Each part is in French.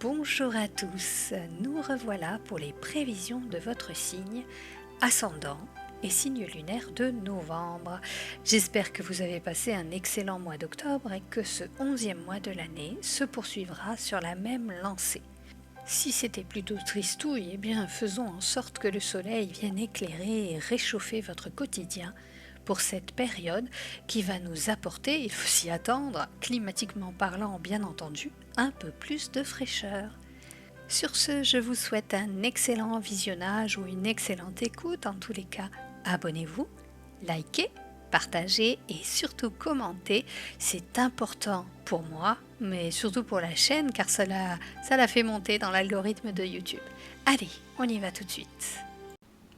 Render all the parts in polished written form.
Bonjour à tous, nous revoilà pour les prévisions de votre signe ascendant et signe lunaire de novembre. J'espère que vous avez passé un excellent mois d'octobre et que ce 11e mois de l'année se poursuivra sur la même lancée. Si c'était plutôt tristouille, eh bien faisons en sorte que le soleil vienne éclairer et réchauffer votre quotidien pour cette période qui va nous apporter, il faut s'y attendre, climatiquement parlant bien entendu, un peu plus de fraîcheur. Sur ce, je vous souhaite un excellent visionnage ou une excellente écoute. En tous les cas, abonnez-vous, likez, partagez et surtout commentez. C'est important pour moi, mais surtout pour la chaîne car ça la fait monter dans l'algorithme de YouTube. Allez, on y va tout de suite.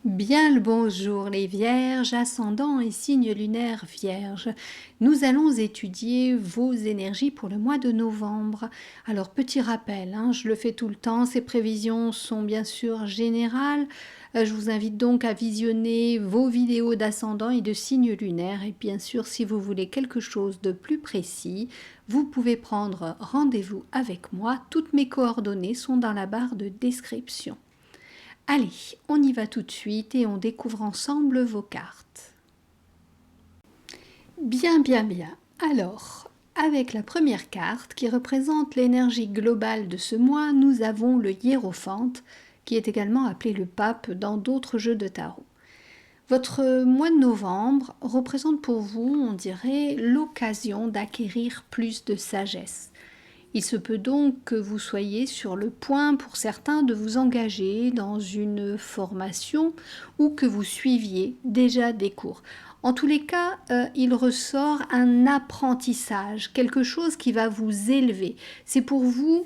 Bien le bonjour les Vierges, ascendant et signe lunaire Vierge. Nous allons étudier vos énergies pour le mois de novembre. Alors petit rappel, je le fais tout le temps, ces prévisions sont bien sûr générales. Je vous invite donc à visionner vos vidéos d'ascendant et de signe lunaire. Et bien sûr, si vous voulez quelque chose de plus précis, vous pouvez prendre rendez-vous avec moi. Toutes mes coordonnées sont dans la barre de description. Allez, on y va tout de suite et on découvre ensemble vos cartes. Bien. Alors, avec la première carte qui représente l'énergie globale de ce mois, nous avons le hiérophante, qui est également appelé le pape dans d'autres jeux de tarot. Votre mois de novembre représente pour vous, on dirait, l'occasion d'acquérir plus de sagesse. Il se peut donc que vous soyez sur le point pour certains de vous engager dans une formation ou que vous suiviez déjà des cours. En tous les cas, il ressort un apprentissage, quelque chose qui va vous élever. C'est pour vous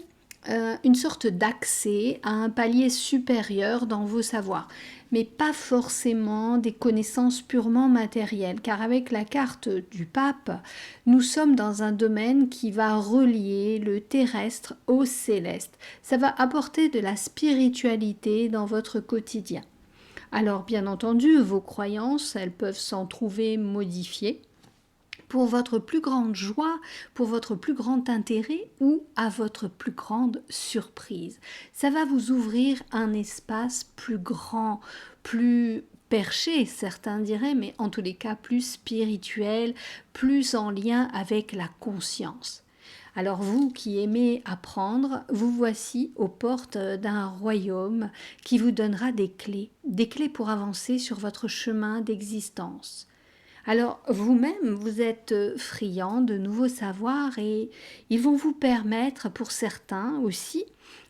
une sorte d'accès à un palier supérieur dans vos savoirs, mais pas forcément des connaissances purement matérielles, car avec la carte du pape, nous sommes dans un domaine qui va relier le terrestre au céleste. Ça va apporter de la spiritualité dans votre quotidien. Alors bien entendu, vos croyances, elles peuvent s'en trouver modifiées pour votre plus grande joie, pour votre plus grand intérêt ou à votre plus grande surprise. Ça va vous ouvrir un espace plus grand, plus perché, certains diraient, mais en tous les cas plus spirituel, plus en lien avec la conscience. Alors vous qui aimez apprendre, vous voici aux portes d'un royaume qui vous donnera des clés pour avancer sur votre chemin d'existence. Alors vous-même, vous êtes friand de nouveaux savoirs et ils vont vous permettre pour certains aussi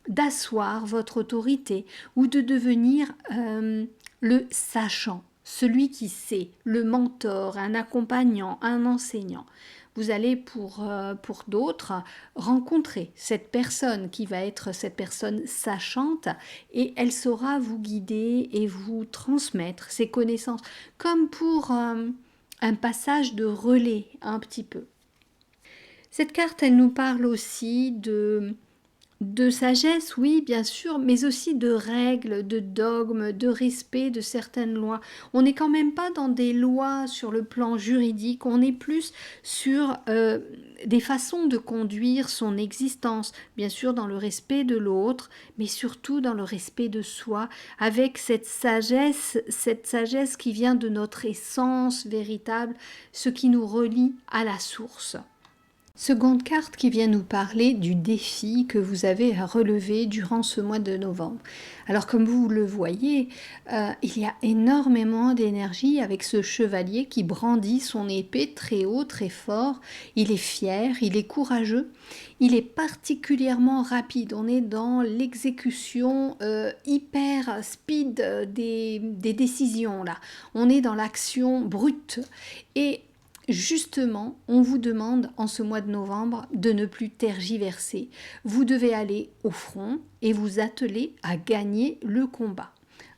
d'asseoir votre autorité ou de devenir le sachant, celui qui sait, le mentor, un accompagnant, un enseignant. Vous allez pour d'autres rencontrer cette personne qui va être cette personne sachante et elle saura vous guider et vous transmettre ses connaissances comme pour un passage de relais un petit peu. Cette carte, elle nous parle aussi de sagesse, oui, bien sûr, mais aussi de règles, de dogmes, de respect de certaines lois. On n'est quand même pas dans des lois sur le plan juridique, on est plus sur des façons de conduire son existence, bien sûr dans le respect de l'autre, mais surtout dans le respect de soi, avec cette sagesse qui vient de notre essence véritable, ce qui nous relie à la source. Seconde carte qui vient nous parler du défi que vous avez à relever durant ce mois de novembre. Alors comme vous le voyez, il y a énormément d'énergie avec ce chevalier qui brandit son épée très haut, très fort. Il est fier, il est courageux, il est particulièrement rapide. On est dans l'exécution hyper speed des décisions là. On est dans l'action brute et justement, on vous demande en ce mois de novembre de ne plus tergiverser. Vous devez aller au front et vous atteler à gagner le combat.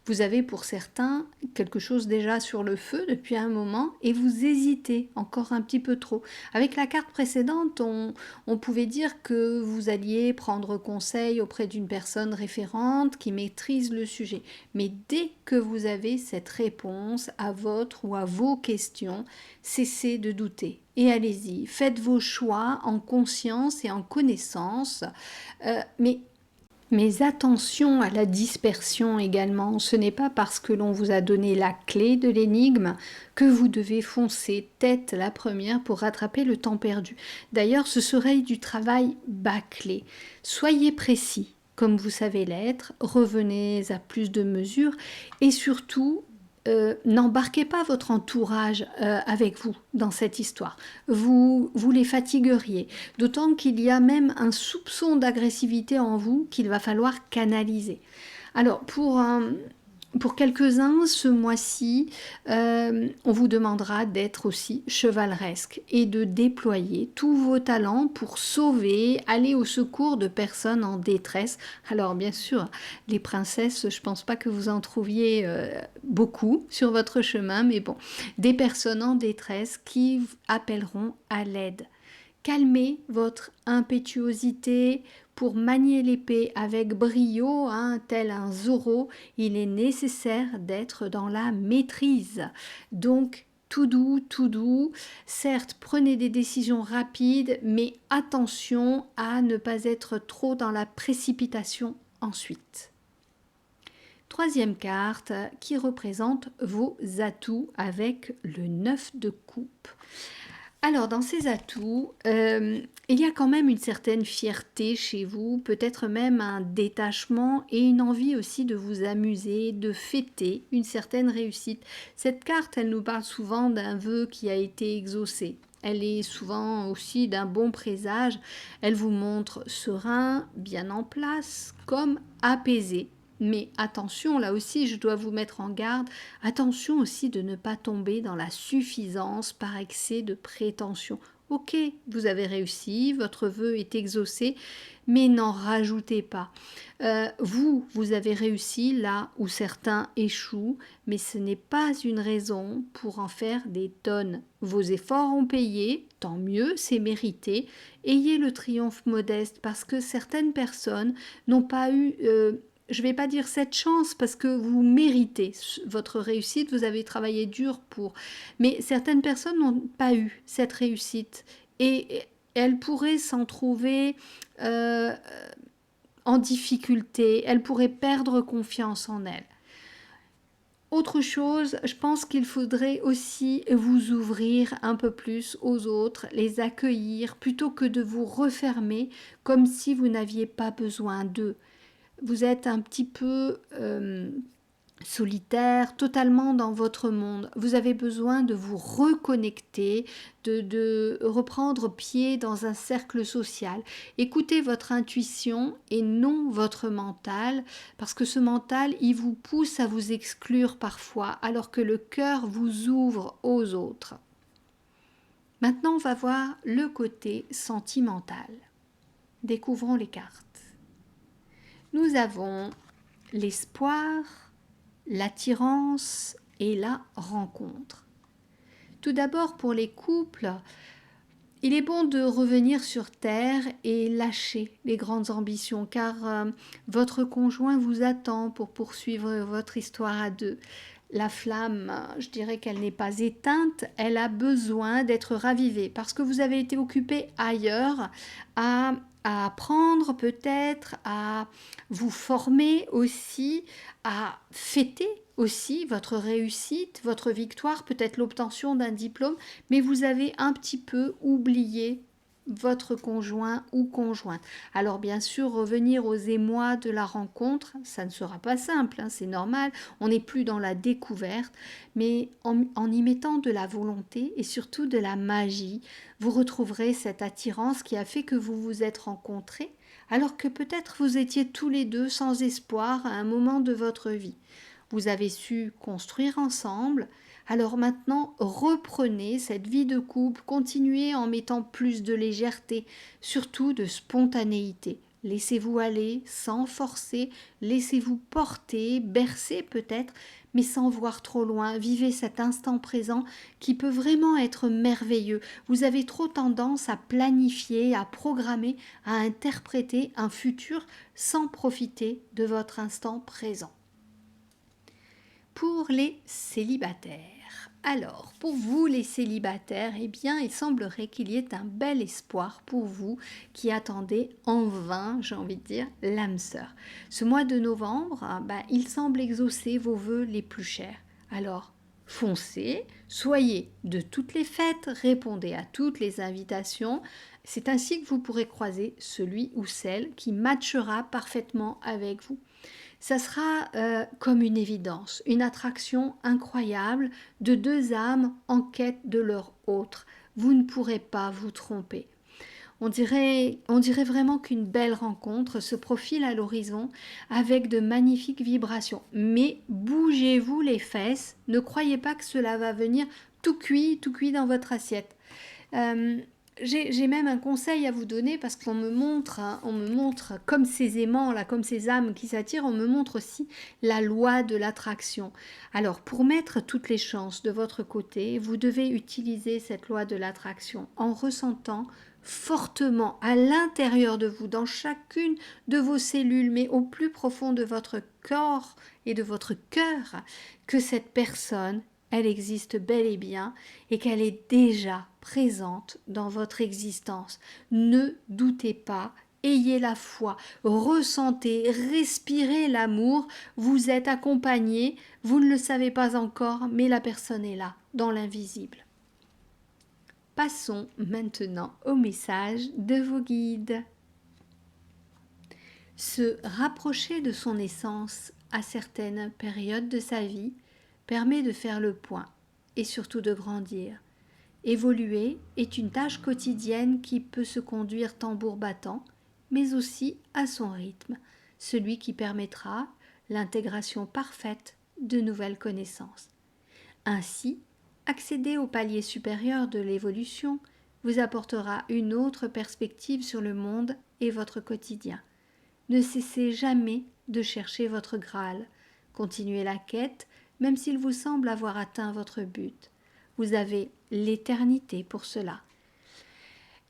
Vous avez pour certains quelque chose déjà sur le feu depuis un moment et vous hésitez encore un petit peu trop. Avec la carte précédente, on pouvait dire que vous alliez prendre conseil auprès d'une personne référente qui maîtrise le sujet. Mais dès que vous avez cette réponse à votre ou à vos questions, cessez de douter. Et allez-y, faites vos choix en conscience et en connaissance, mais Mais attention à la dispersion également, ce n'est pas parce que l'on vous a donné la clé de l'énigme que vous devez foncer tête la première pour rattraper le temps perdu. D'ailleurs, ce serait du travail bâclé. Soyez précis, comme vous savez l'être, revenez à plus de mesures et surtout, n'embarquez pas votre entourage avec vous dans cette histoire. Vous les fatigueriez. D'autant qu'il y a même un soupçon d'agressivité en vous qu'il va falloir canaliser. Alors, pour quelques-uns, ce mois-ci, on vous demandera d'être aussi chevaleresque et de déployer tous vos talents pour sauver, aller au secours de personnes en détresse. Alors bien sûr, les princesses, je ne pense pas que vous en trouviez beaucoup sur votre chemin, mais bon, des personnes en détresse qui appelleront à l'aide. Calmez votre impétuosité pour manier l'épée avec brio, tel un Zorro. Il est nécessaire d'être dans la maîtrise. Donc, tout doux, tout doux. Certes, prenez des décisions rapides, mais attention à ne pas être trop dans la précipitation ensuite. Troisième carte qui représente vos atouts avec le 9 de coupe. Alors, dans ces atouts, il y a quand même une certaine fierté chez vous, peut-être même un détachement et une envie aussi de vous amuser, de fêter une certaine réussite. Cette carte, elle nous parle souvent d'un vœu qui a été exaucé. Elle est souvent aussi d'un bon présage. Elle vous montre serein, bien en place, comme apaisé. Mais attention, là aussi, je dois vous mettre en garde. Attention aussi de ne pas tomber dans la suffisance par excès de prétention. Ok, vous avez réussi, votre vœu est exaucé, mais n'en rajoutez pas. Vous avez réussi là où certains échouent, mais ce n'est pas une raison pour en faire des tonnes. Vos efforts ont payé, tant mieux, c'est mérité. Ayez le triomphe modeste parce que certaines personnes n'ont pas eu... je ne vais pas dire cette chance parce que vous méritez votre réussite, vous avez travaillé dur pour. Mais certaines personnes n'ont pas eu cette réussite et elles pourraient s'en trouver en difficulté, elles pourraient perdre confiance en elles. Autre chose, je pense qu'il faudrait aussi vous ouvrir un peu plus aux autres, les accueillir plutôt que de vous refermer comme si vous n'aviez pas besoin d'eux. Vous êtes un petit peu solitaire, totalement dans votre monde. Vous avez besoin de vous reconnecter, de reprendre pied dans un cercle social. Écoutez votre intuition et non votre mental, parce que ce mental, il vous pousse à vous exclure parfois, alors que le cœur vous ouvre aux autres. Maintenant, on va voir le côté sentimental. Découvrons les cartes. Nous avons l'espoir, l'attirance et la rencontre. Tout d'abord, pour les couples, il est bon de revenir sur terre et lâcher les grandes ambitions, car votre conjoint vous attend pour poursuivre votre histoire à deux. La flamme, je dirais qu'elle n'est pas éteinte, elle a besoin d'être ravivée, parce que vous avez été occupé ailleurs à apprendre peut-être, à vous former aussi, à fêter aussi votre réussite, votre victoire, peut-être l'obtention d'un diplôme, mais vous avez un petit peu oublié votre conjoint ou conjointe. Alors bien sûr, revenir aux émois de la rencontre, ça ne sera pas simple, c'est normal, on n'est plus dans la découverte, mais en y mettant de la volonté et surtout de la magie, vous retrouverez cette attirance qui a fait que vous vous êtes rencontrés, alors que peut-être vous étiez tous les deux sans espoir à un moment de votre vie. Vous avez su construire ensemble. Alors maintenant, reprenez cette vie de couple, continuez en mettant plus de légèreté, surtout de spontanéité. Laissez-vous aller sans forcer, laissez-vous porter, bercer peut-être, mais sans voir trop loin. Vivez cet instant présent qui peut vraiment être merveilleux. Vous avez trop tendance à planifier, à programmer, à interpréter un futur sans profiter de votre instant présent. Pour les célibataires, Alors, pour vous les célibataires, eh bien, il semblerait qu'il y ait un bel espoir pour vous qui attendez en vain, j'ai envie de dire, l'âme sœur. Ce mois de novembre, il semble exaucer vos vœux les plus chers. Alors, foncez, soyez de toutes les fêtes, répondez à toutes les invitations. C'est ainsi que vous pourrez croiser celui ou celle qui matchera parfaitement avec vous. Ça sera comme une évidence, une attraction incroyable de deux âmes en quête de leur autre. Vous ne pourrez pas vous tromper. On dirait vraiment qu'une belle rencontre se profile à l'horizon avec de magnifiques vibrations. Mais bougez-vous les fesses, ne croyez pas que cela va venir tout cuit dans votre assiette. J'ai même un conseil à vous donner parce qu'on me montre, comme ces aimants, là, comme ces âmes qui s'attirent, on me montre aussi la loi de l'attraction. Alors, pour mettre toutes les chances de votre côté, vous devez utiliser cette loi de l'attraction en ressentant fortement à l'intérieur de vous, dans chacune de vos cellules, mais au plus profond de votre corps et de votre cœur, que cette personne, elle existe bel et bien et qu'elle est déjà présente dans votre existence. Ne doutez pas, ayez la foi, ressentez, respirez l'amour, vous êtes accompagné, vous ne le savez pas encore, mais la personne est là, dans l'invisible. Passons maintenant au message de vos guides. Se rapprocher de son essence à certaines périodes de sa vie permet de faire le point et surtout de grandir. Évoluer est une tâche quotidienne qui peut se conduire tambour battant, mais aussi à son rythme, celui qui permettra l'intégration parfaite de nouvelles connaissances. Ainsi, accéder au palier supérieur de l'évolution vous apportera une autre perspective sur le monde et votre quotidien. Ne cessez jamais de chercher votre Graal. Continuez la quête, même s'il vous semble avoir atteint votre but. Vous avez l'éternité pour cela.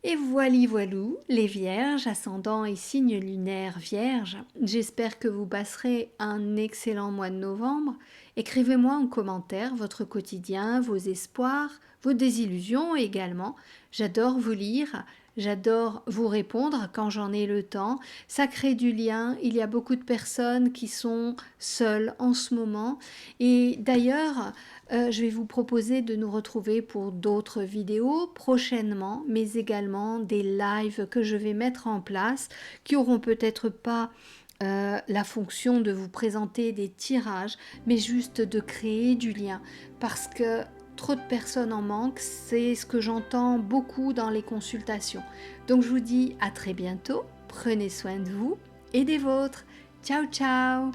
Et voilou, les vierges, ascendant et signe lunaire vierge, j'espère que vous passerez un excellent mois de novembre. Écrivez-moi en commentaire votre quotidien, vos espoirs, vos désillusions également. J'adore vous lire, j'adore vous répondre quand j'en ai le temps. Ça crée du lien, il y a beaucoup de personnes qui sont seules en ce moment. Et d'ailleurs, je vais vous proposer de nous retrouver pour d'autres vidéos prochainement, mais également des lives que je vais mettre en place qui auront peut-être pas la fonction de vous présenter des tirages, mais juste de créer du lien. Parce que trop de personnes en manquent, c'est ce que j'entends beaucoup dans les consultations. Donc je vous dis à très bientôt, prenez soin de vous et des vôtres. Ciao ciao!